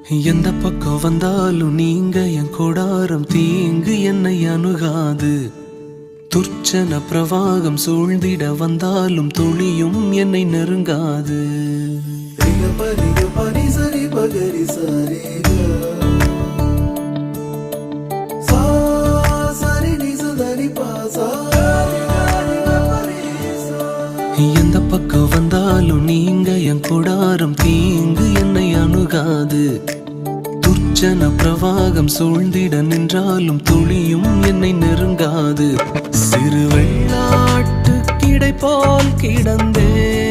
எந்த பக்கம் வந்தாலும் நீங்க என் கொடாரம் தீங்கு என்னை அணுகாது. துர்ச்சன பிரவாகம் சூழ்ந்திட வந்தாலும் துளியும் என்னை நெருங்காது. எந்த பக்கம் வந்தாலும் நீங்க என் கொடாரம் தீங்கு என்னை அணுகாது. துர்ச்சன பிரவாகம் சூழ்ந்திட நின்றாலும் துளியும் என்னை நெருங்காது. சிறு வெள்ளாட்டு கிடை போல் கிடந்தே